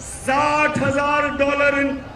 $60,000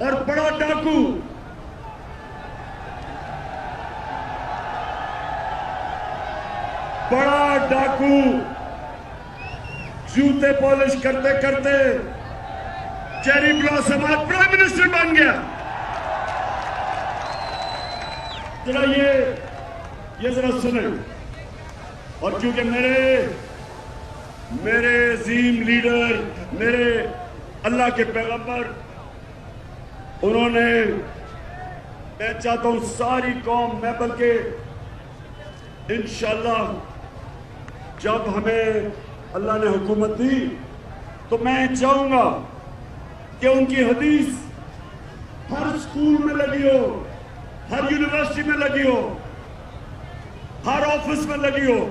اور بڑا ڈاکو جوتے پالش کرتے کرتے چیری بلاسم آج پرائم منسٹر بن گیا. ذرا یہ ذرا سنیں. اور کیونکہ میرے عظیم لیڈر، میرے اللہ کے پیغمبر، انہوں نے، میں چاہتا ہوں ساری قوم، میں بلکہ انشاءاللہ جب ہمیں اللہ نے حکومت دی تو میں چاہوں گا کہ ان کی حدیث ہر اسکول میں لگی ہو، ہر یونیورسٹی میں لگی ہو، ہر آفس میں لگی ہو.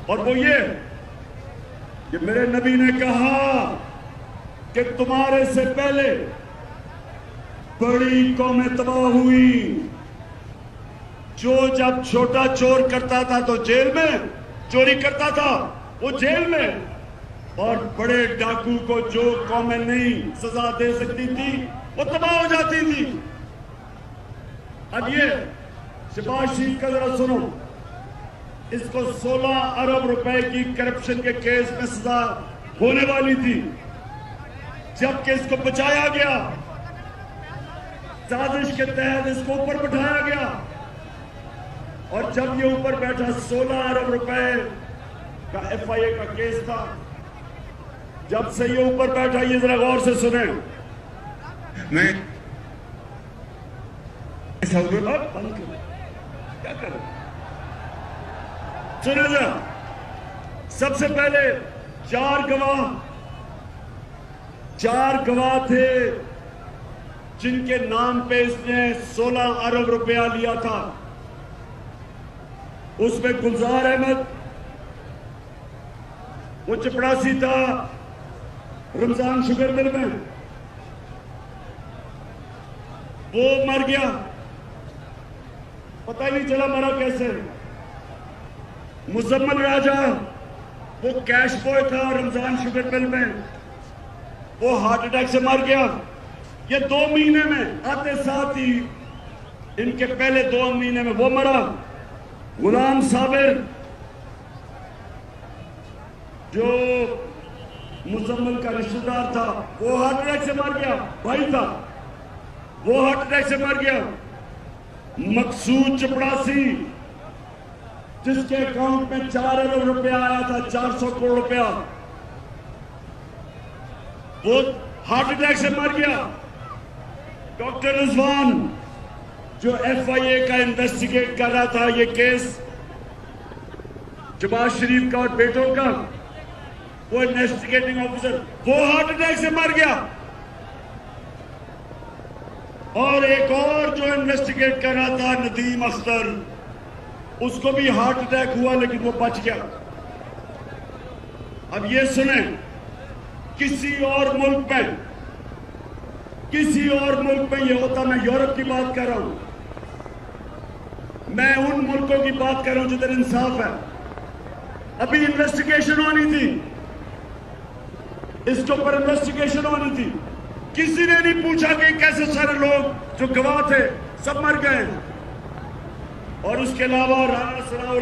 اور وہ یہ کہ میرے نبی نے کہا کہ تمہارے سے پہلے بڑی قومیں تباہ ہوئی. جو جب چھوٹا چور کرتا تھا تو جیل میں، چوری کرتا تھا وہ جیل میں، اور بڑے ڈاکو کو جو قومیں نہیں سزا دے سکتی تھی وہ تباہ ہو جاتی تھی. اب یہ شہباز شریف کا ذرا سنو. اس کو 16 ارب روپے کی کرپشن کے کیس میں سزا ہونے والی تھی، جبکہ اس کو بچایا گیا، سازش کے تحت اس کو اوپر بٹھایا گیا. اور جب یہ اوپر بیٹھا 16 ارب روپے کا ایف آئی اے کا کیس تھا، جب سے یہ اوپر بیٹھا، یہ ذرا غور سے سنیں. میں کیا کروں؟ سنیں ذرا. سب سے پہلے چار گواہ تھے جن کے نام پہ اس نے 16 ارب روپیہ لیا تھا. اس میں گلزار احمد، وہ چپڑاسی تھا رمضان شوگر مل میں، وہ مر گیا، پتہ ہی نہیں چلا مرا کیسے. مزمل راجہ، وہ کیش بوائے تھا رمضان شوگر مل میں، وہ ہارٹ اٹیک سے مر گیا. یہ 2 مہینے میں آتے ساتھ ہی، ان کے پہلے 2 مہینے میں وہ مرا. غلام صابر جو مزمل کا رشتہ دار تھا، وہ ہارٹ اٹیک سے مر گیا، بھائی تھا، وہ ہارٹ اٹیک سے مر گیا. مقصود چپڑاسی جس کے اکاؤنٹ میں 4 ارب روپیہ آیا تھا، 400 کروڑ روپیہ، وہ ہارٹ اٹیک سے مر گیا. ڈاکٹر رضوان جو ایف آئی اے کا انویسٹیگیٹ کر رہا تھا یہ کیس شہباز شریف کا اور بیٹوں کا، وہ انویسٹیگیٹنگ آفیسر، وہ ہارٹ اٹیک سے مر گیا. اور ایک اور جو انویسٹیگیٹ کر رہا تھا ندیم اختر، اس کو بھی ہارٹ اٹیک ہوا لیکن وہ بچ گیا. اب یہ سنیں، کسی اور ملک میں یہ ہوتا، میں یورپ کی بات کر رہا ہوں، میں ان ملکوں کی بات کر رہا ہوں جدھر انصاف ہے. ابھی انویسٹیگیشن ہونی تھی، اس کے اوپر انویسٹیگیشن ہونی تھی. کسی نے نہیں پوچھا کہ کیسے سارے لوگ جو گواہ تھے سب مر گئے. اور اس کے علاوہ رانا ثناء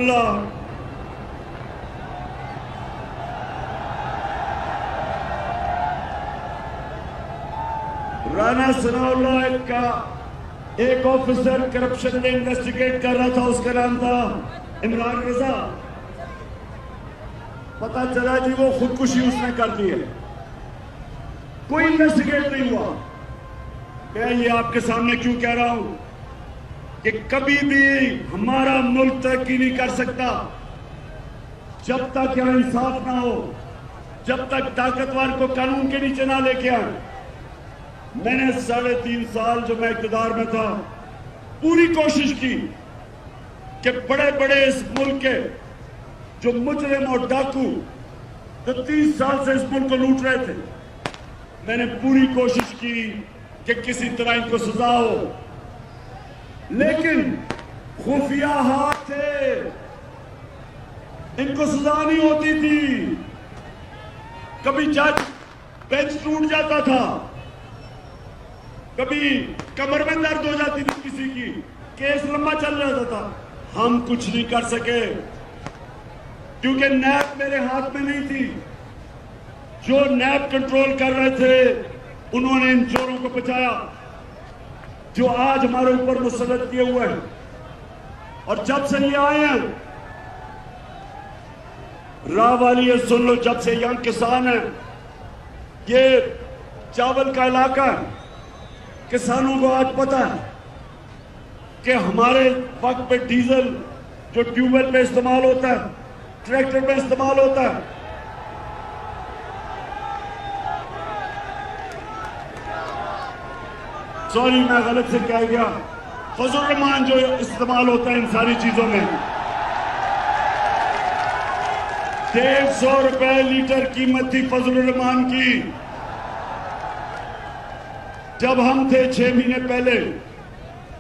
اللہ کا ایک آفیسر کرپشن میں انویسٹیگیٹ کر رہا تھا، اس کا نام تھا عمران رضا. پتا چلا جی وہ خودکشی اس نے کر دی ہے، کوئی انویسٹیگیٹ نہیں ہوا. میں یہ آپ کے سامنے کیوں کہہ رہا ہوں کہ کبھی بھی ہمارا ملک ترقی نہیں کر سکتا جب تک یہاں انصاف نہ ہو، جب تک طاقتور کو قانون کے نیچے نہ لے کے آئے. میں نے 3.5 سال جو میں اقتدار میں تھا پوری کوشش کی کہ بڑے بڑے اس ملک کے جو مجرم اور ڈاکو جو 30 سال سے اس ملک کو لوٹ رہے تھے، میں نے پوری کوشش کی کہ کسی طرح ان کو سزا ہو، لیکن خفیہ ہاتھ تھے، ان کو سزا نہیں ہوتی تھی. کبھی جج بینچ ٹوٹ جاتا تھا، کبھی کمر میں درد ہو جاتی تھی کسی کی، کیس لمبا چل جاتا تھا. ہم کچھ نہیں کر سکے کیونکہ نیب میرے ہاتھ میں نہیں تھی. جو نیب کنٹرول کر رہے تھے انہوں نے ان چوروں کو بچایا جو آج ہمارے اوپر مسلط کیے ہوئے ہیں. اور جب سے یہ آئے ہیں، راہ والی ہے سن لو، جب سے ینگ کسان ہیں، یہ چاول کا علاقہ ہے. کسانوں کو آج پتا ہے کہ ہمارے وقت پہ ڈیزل جو ٹیوب ویل پہ استعمال ہوتا ہے، ٹریکٹر پہ استعمال ہوتا ہے، سوری میں غلط سے کہہ گیا، فضل الرحمان جو استعمال ہوتا ہے ان ساری چیزوں میں، 150 روپے لیٹر قیمت تھی فضل الرحمان کی جب ہم تھے 6 مہینے پہلے.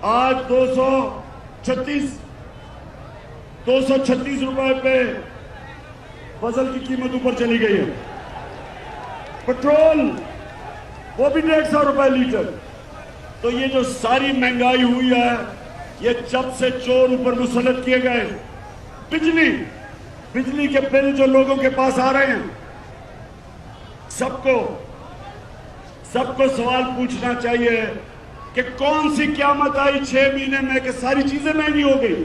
آج 236 روپے پہ فضل کی قیمت اوپر چلی گئی ہے. پٹرول وہ بھی 150 روپے لیٹر. تو یہ جو ساری مہنگائی ہوئی ہے یہ جب سے چور اوپر مسلط کیے گئے. بجلی کے بل جو لوگوں کے پاس آ رہے ہیں، سب کو سوال پوچھنا چاہیے کہ کون سی قیامت آئی 6 مہینے میں کہ ساری چیزیں مہنگی ہو گئی.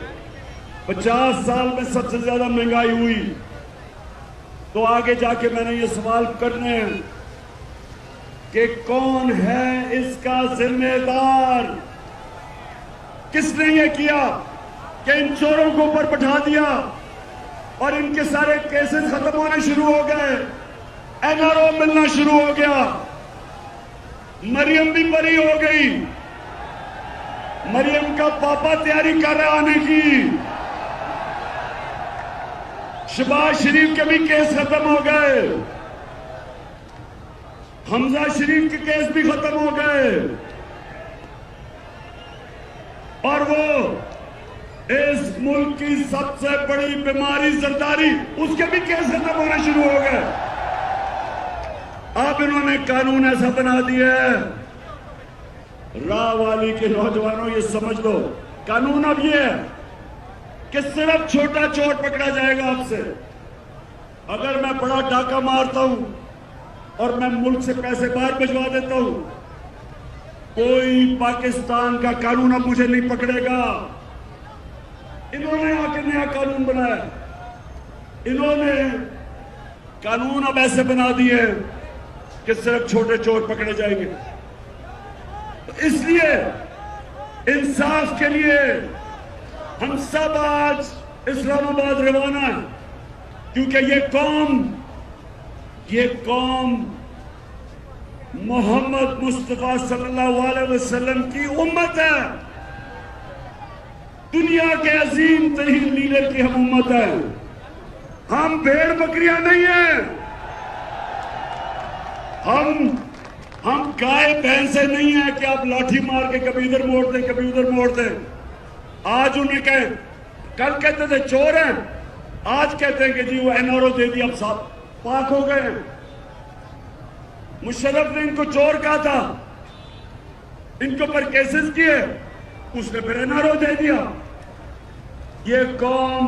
50 سال میں سب سے زیادہ مہنگائی ہوئی. تو آگے جا کے میں نے یہ سوال کرنے ہیں کہ کون ہے اس کا ذمہ دار؟ کس نے یہ کیا کہ ان چوروں کو اوپر بٹھا دیا اور ان کے سارے کیسز ختم ہونے شروع ہو گئے، NRO ملنا شروع ہو گیا، مریم بھی بری ہو گئی، مریم کا پاپا تیاری کر رہا آنے کی، شہباز شریف کے بھی کیس ختم ہو گئے، حمزہ شریف کے کیس بھی ختم ہو گئے، اور وہ اس ملک کی سب سے بڑی بیماری زرداری، اس کے بھی کیس ختم ہونے شروع ہو گئے. اب انہوں نے قانون ایسا بنا دیا ہے، راہ والی کے نوجوانوں یہ سمجھ لو، قانون اب یہ ہے کہ صرف چھوٹا چور پکڑا جائے گا. اب سے اگر میں بڑا ڈاکہ مارتا ہوں اور میں ملک سے پیسے باہر بھجوا دیتا ہوں، کوئی پاکستان کا قانون اب مجھے نہیں پکڑے گا. انہوں نے آ کے نیا قانون بنایا، انہوں نے قانون اب ایسے بنا دیے کہ صرف چھوٹے چور پکڑے جائیں گے. اس لیے انصاف کے لیے ہم سب آج اسلام آباد روانہ ہیں، کیونکہ یہ قوم محمد مصطفیٰ صلی اللہ علیہ وسلم کی امت ہے. دنیا کے عظیم ترین لیڈر کی ہم امت ہے. ہم بھیڑ بکریاں نہیں ہیں، ہم گائے بھینسیں نہیں ہیں کہ آپ لاٹھی مار کے کبھی ادھر موڑ دیں کبھی ادھر موڑ دیں. آج انہیں کہیں، کل کہتے تھے چور ہیں، آج کہتے ہیں کہ جی وہ NRO دے دی، اب صاحب پاک ہو گئے. مشرف نے ان کو چور کہا تھا، ان کو پر کیسز کیے، اس نے پھر NRO دے دیا. یہ قوم،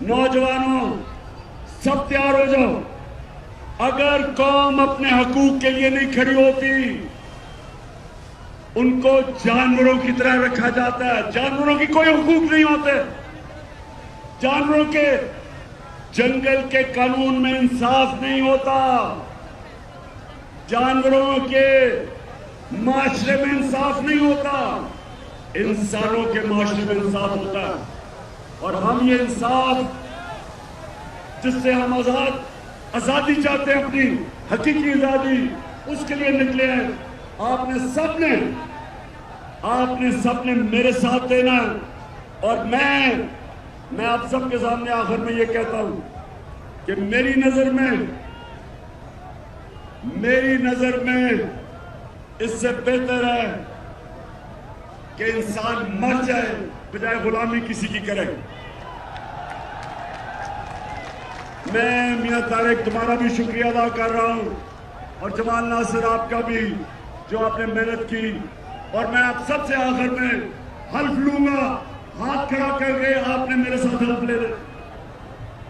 نوجوانوں سب تیار ہو جاؤ. اگر قوم اپنے حقوق کے لیے نہیں کھڑی ہوتی، ان کو جانوروں کی طرح رکھا جاتا ہے. جانوروں کی کوئی حقوق نہیں ہوتے. جانوروں کے جنگل کے قانون میں انصاف نہیں ہوتا، جانوروں کے معاشرے میں انصاف نہیں ہوتا، انسانوں کے معاشرے میں انصاف ہوتا ہے. اور ہم یہ انصاف جس سے ہم آزادی چاہتے ہیں، اپنی حقیقی آزادی، اس کے لیے نکلے ہیں. آپ نے سب نے میرے ساتھ دینا ہے. اور میں آپ سب کے سامنے آخر میں یہ کہتا ہوں کہ میری نظر میں اس سے بہتر ہے کہ انسان مر جائے بجائے غلامی کسی کی کرے. میں میاں طارق تمہارا بھی شکریہ ادا کر رہا ہوں، اور جمال ناصر آپ کا بھی. جو آپ نے محنت کی. اور میں آپ سب سے آخر میں حلف لوں گا, ہاتھ کھڑا کر کے آپ نے میرے ساتھ حلف لے لے.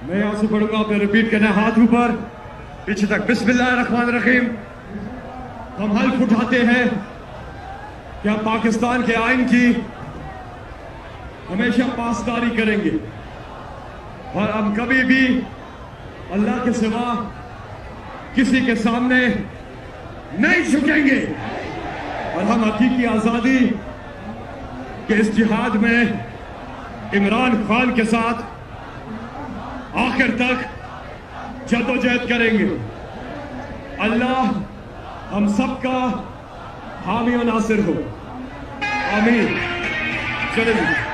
میں یہاں سے پڑھوں گا, آپ نے ریپیٹ کرنا ہے, ہاتھ اوپر پیچھے تک. بسم اللہ الرحمن الرحیم. ہم حلف اٹھاتے ہیں کہ ہم پاکستان کے آئین کی ہمیشہ پاسداری کریں گے اور ہم کبھی بھی اللہ کے سوا کسی کے سامنے نہیں جھکیں گے, اور ہم حقیقی آزادی کے اس جہاد میں عمران خان کے ساتھ آخر تک جدوجہد کریں گے. اللہ ہم سب کا حامی و ناصر ہو. آمین. چلیں.